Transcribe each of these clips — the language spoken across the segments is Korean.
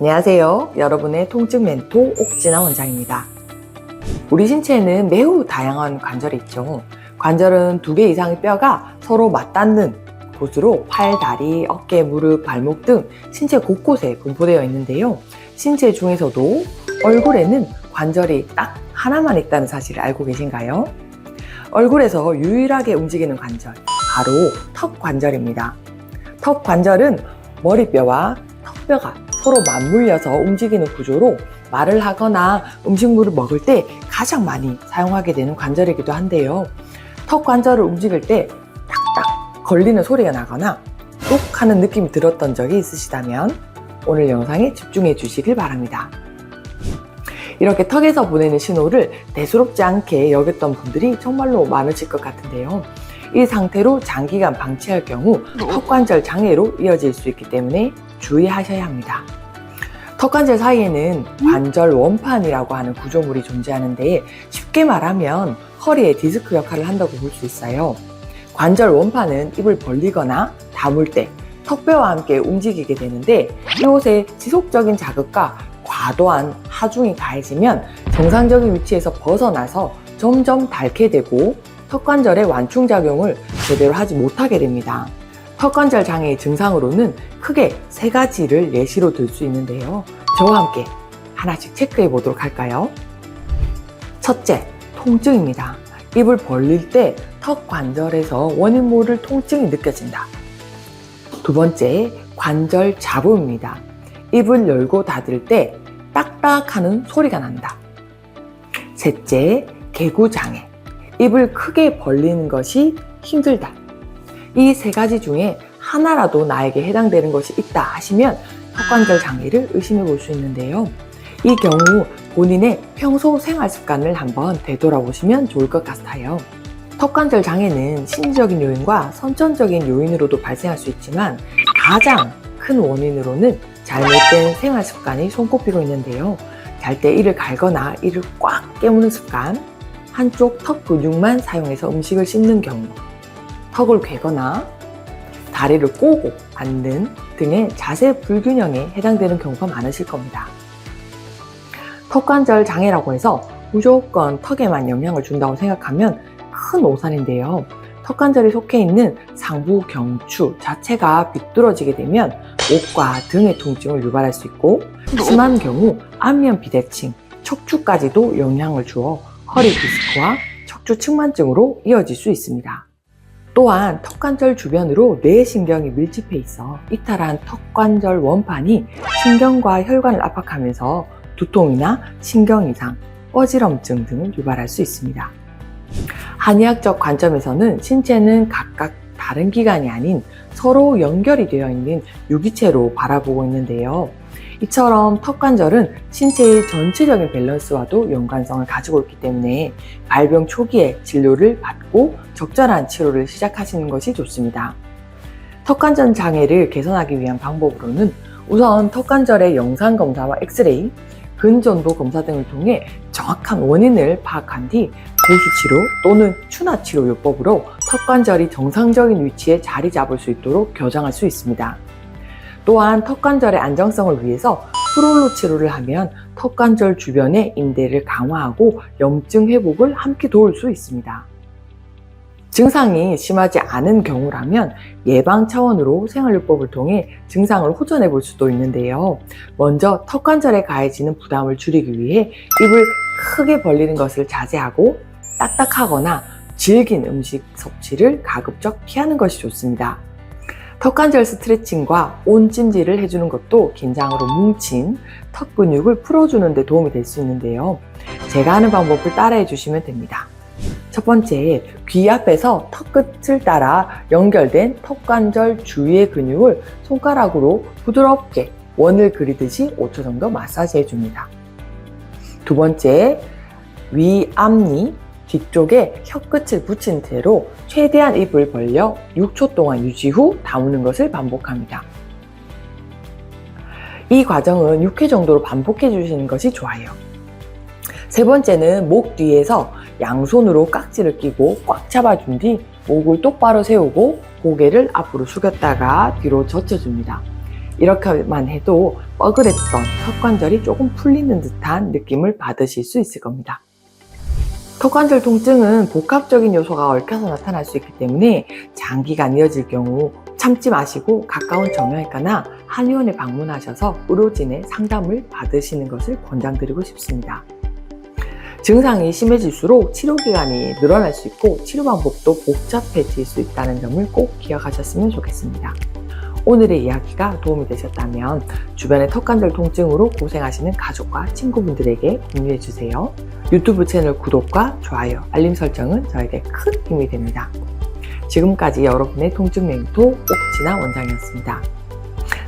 안녕하세요. 여러분의 통증 멘토 옥진아 원장입니다. 우리 신체에는 매우 다양한 관절이 있죠. 관절은 2개 이상의 뼈가 서로 맞닿는 곳으로 팔, 다리, 어깨, 무릎, 발목 등 신체 곳곳에 분포되어 있는데요. 신체 중에서도 얼굴에는 관절이 딱 하나만 있다는 사실을 알고 계신가요? 얼굴에서 유일하게 움직이는 관절, 바로 턱 관절입니다. 턱 관절은 머리뼈와 턱뼈가 서로 맞물려서 움직이는 구조로 말을 하거나 음식물을 먹을 때 가장 많이 사용하게 되는 관절이기도 한데요. 턱 관절을 움직일 때 딱딱 걸리는 소리가 나거나 뚝 하는 느낌이 들었던 적이 있으시다면 오늘 영상에 집중해 주시길 바랍니다. 이렇게 턱에서 보내는 신호를 대수롭지 않게 여겼던 분들이 정말로 많으실 것 같은데요. 이 상태로 장기간 방치할 경우 턱관절 장애로 이어질 수 있기 때문에 주의하셔야 합니다. 턱관절 사이에는 관절 원판이라고 하는 구조물이 존재하는데 쉽게 말하면 허리의 디스크 역할을 한다고 볼 수 있어요. 관절 원판은 입을 벌리거나 다물 때 턱뼈와 함께 움직이게 되는데 이곳에 지속적인 자극과 과도한 하중이 가해지면 정상적인 위치에서 벗어나서 점점 닳게 되고 턱관절의 완충작용을 제대로 하지 못하게 됩니다. 턱관절 장애의 증상으로는 크게 3가지를 예시로 들 수 있는데요. 저와 함께 하나씩 체크해 보도록 할까요? 첫째, 통증입니다. 입을 벌릴 때 턱관절에서 원인 모를 통증이 느껴진다. 두 번째, 관절 잡음입니다. 입을 열고 닫을 때 딱딱하는 소리가 난다. 셋째, 개구장애. 입을 크게 벌리는 것이 힘들다. 이 3가지 중에 하나라도 나에게 해당되는 것이 있다 하시면 턱관절 장애를 의심해 볼 수 있는데요. 이 경우 본인의 평소 생활 습관을 한번 되돌아보시면 좋을 것 같아요. 턱관절 장애는 심리적인 요인과 선천적인 요인으로도 발생할 수 있지만 가장 큰 원인으로는 잘못된 생활 습관이 손꼽히고 있는데요. 잘 때 이를 갈거나 이를 꽉 깨무는 습관, 한쪽 턱 근육만 사용해서 음식을 씹는 경우, 턱을 괴거나 다리를 꼬고 앉는 등의 자세 불균형에 해당되는 경우가 많으실 겁니다. 턱관절 장애라고 해서 무조건 턱에만 영향을 준다고 생각하면 큰 오산인데요. 턱관절이 속해 있는 상부 경추 자체가 비뚤어지게 되면 목과 등의 통증을 유발할 수 있고 심한 경우 안면 비대칭, 척추까지도 영향을 주어 허리 디스크와 척추 측만증으로 이어질 수 있습니다. 또한 턱관절 주변으로 뇌신경이 밀집해 있어 이탈한 턱관절 원판이 신경과 혈관을 압박하면서 두통이나 신경 이상, 어지럼증 등을 유발할 수 있습니다. 한의학적 관점에서는 신체는 각각 다른 기관이 아닌 서로 연결이 되어 있는 유기체로 바라보고 있는데요. 이처럼 턱관절은 신체의 전체적인 밸런스와도 연관성을 가지고 있기 때문에 발병 초기에 진료를 받고 적절한 치료를 시작하시는 것이 좋습니다. 턱관절 장애를 개선하기 위한 방법으로는 우선 턱관절의 영상검사와 엑스레이, 근전도 검사 등을 통해 정확한 원인을 파악한 뒤 보수치료 또는 추나치료 요법으로 턱관절이 정상적인 위치에 자리 잡을 수 있도록 교정할 수 있습니다. 또한 턱관절의 안정성을 위해서 프롤로 치료를 하면 턱관절 주변의 인대를 강화하고 염증 회복을 함께 도울 수 있습니다. 증상이 심하지 않은 경우라면 예방 차원으로 생활요법을 통해 증상을 호전해 볼 수도 있는데요. 먼저 턱관절에 가해지는 부담을 줄이기 위해 입을 크게 벌리는 것을 자제하고 딱딱하거나 질긴 음식 섭취를 가급적 피하는 것이 좋습니다. 턱관절 스트레칭과 온찜질을 해주는 것도 긴장으로 뭉친 턱 근육을 풀어주는 데 도움이 될 수 있는데요. 제가 하는 방법을 따라해 주시면 됩니다. 첫 번째, 귀 앞에서 턱 끝을 따라 연결된 턱관절 주위의 근육을 손가락으로 부드럽게 원을 그리듯이 5초 정도 마사지 해줍니다. 두 번째, 위 앞니 뒤쪽에 혀끝을 붙인 채로 최대한 입을 벌려 6초 동안 유지 후 다무는 것을 반복합니다. 이 과정은 6회 정도로 반복해 주시는 것이 좋아요. 세 번째는 목 뒤에서 양손으로 깍지를 끼고 꽉 잡아준 뒤 목을 똑바로 세우고 고개를 앞으로 숙였다가 뒤로 젖혀줍니다. 이렇게만 해도 뻐근했던 턱관절이 조금 풀리는 듯한 느낌을 받으실 수 있을 겁니다. 턱관절 통증은 복합적인 요소가 얽혀서 나타날 수 있기 때문에 장기간 이어질 경우 참지 마시고 가까운 정형외과나 한의원에 방문하셔서 의료진의 상담을 받으시는 것을 권장드리고 싶습니다. 증상이 심해질수록 치료기간이 늘어날 수 있고 치료 방법도 복잡해질 수 있다는 점을 꼭 기억하셨으면 좋겠습니다. 오늘의 이야기가 도움이 되셨다면 주변의 턱관절 통증으로 고생하시는 가족과 친구분들에게 공유해주세요. 유튜브 채널 구독과 좋아요, 알림 설정은 저에게 큰 힘이 됩니다. 지금까지 여러분의 통증 멘토 옥진아 원장이었습니다.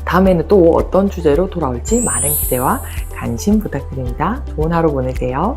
다음에는 또 어떤 주제로 돌아올지 많은 기대와 관심 부탁드립니다. 좋은 하루 보내세요.